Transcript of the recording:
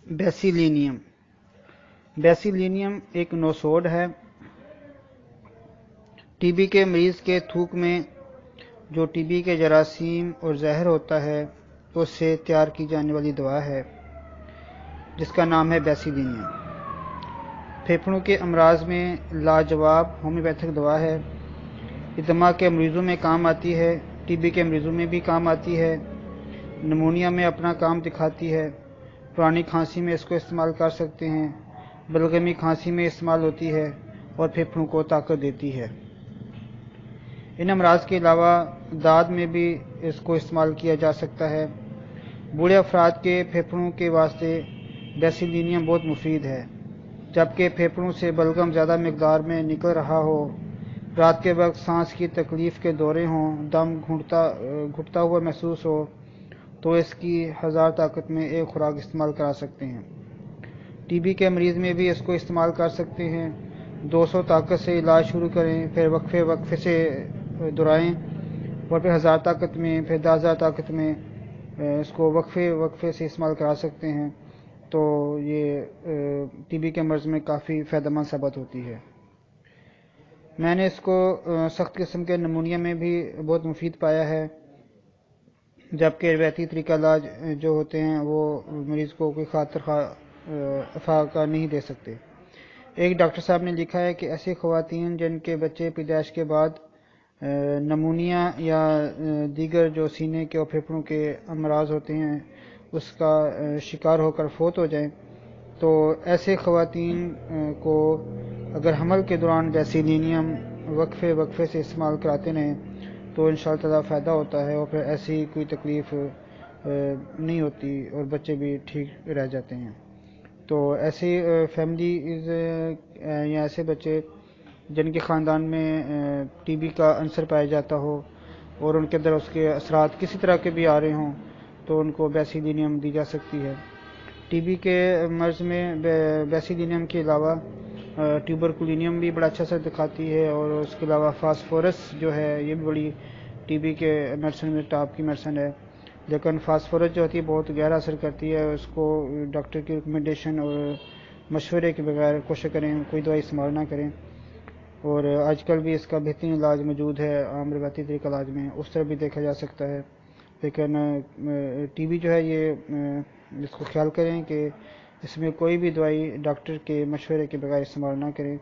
बेसिलिनियम। बेसिलिनियम एक नोसोड है। टीबी के मरीज के थूक में जो टीबी के जरासीम और जहर होता है उससे तैयार की जाने वाली दवा है जिसका नाम है बेसिलिनियम। फेफड़ों के अमराज में लाजवाब होम्योपैथिक दवा है। ये दमा के मरीजों में काम आती है, टीबी के मरीजों में भी काम आती है, नमूनिया में अपना काम दिखाती है, पुरानी खांसी में इसको इस्तेमाल कर सकते हैं, बलगमी खांसी में इस्तेमाल होती है और फेफड़ों को ताकत देती है। इन अमराज के अलावा दाद में भी इसको इस्तेमाल किया जा सकता है। बूढ़े अफराद के फेफड़ों के वास्ते बेसिलिनियम बहुत मुफीद है। जबकि फेफड़ों से बलगम ज़्यादा मकदार में निकल रहा हो, रात के वक्त सांस की तकलीफ़ के दौरे हों, दम घुटता हुआ महसूस हो, तो इसकी 1000 ताकत में एक खुराक इस्तेमाल करा सकते हैं। टीबी के मरीज़ में भी इसको इस्तेमाल कर सकते हैं। 200 ताकत से इलाज शुरू करें, फिर वक्फे से दोहराएं और फिर 1000 ताकत में, फिर 10,000 ताकत में इसको वक्फे से इस्तेमाल करा सकते हैं। तो ये टीबी के मर्ज़ में काफ़ी फ़ायदेमंद साबित होती है। मैंने इसको सख्त किस्म के नमूनिया में भी बहुत मुफीद पाया है, जबकि रिवायती तरीका इलाज जो होते हैं वो मरीज़ को कोई खातिर अफाका नहीं दे सकते। एक डॉक्टर साहब ने लिखा है कि ऐसी ख़वातीन जिनके बच्चे पैदाइश के बाद नमूनिया या दीगर जो सीने के और फेफड़ों के अमराज होते हैं उसका शिकार होकर फौत हो जाएं, तो ऐसे ख़वातीन को अगर हमल के दौरान बेसिलिनियम वक्फे से इस्तेमाल कराते रहें तो इंशाअल्लाह ताला फ़ायदा होता है और फिर ऐसी कोई तकलीफ़ नहीं होती और बच्चे भी ठीक रह जाते हैं। तो ऐसी फैमिलीज़ या ऐसे बच्चे जिनके ख़ानदान में टीबी का अंसर पाया जाता हो और उनके अंदर उसके असरात किसी तरह के भी आ रहे हों तो उनको बेसिलिनियम दी जा सकती है। टीबी के मर्ज़ में बेसिलिनियम के अलावा ट्यूबरकुलिनियम भी बड़ा अच्छा असर दिखाती है और उसके अलावा फास्फोरस जो है ये भी बड़ी टीबी के मेडिसिन में टॉप की मेडिसिन है। लेकिन फास्फोरस जो होती है बहुत गहरा असर करती है, उसको डॉक्टर की रिकमेंडेशन और मशवरे के बगैर कोशिश करें कोई दवाई इस्तेमाल ना करें। और आजकल भी इसका बेहतरीन इलाज मौजूद है आम रिवायती तरीका इलाज में, उस तरह भी देखा जा सकता है। लेकिन टीबी जो है ये इसको ख्याल करें कि इसमें कोई भी दवाई डॉक्टर के मशवरे के बगैर इस्तेमाल ना करें।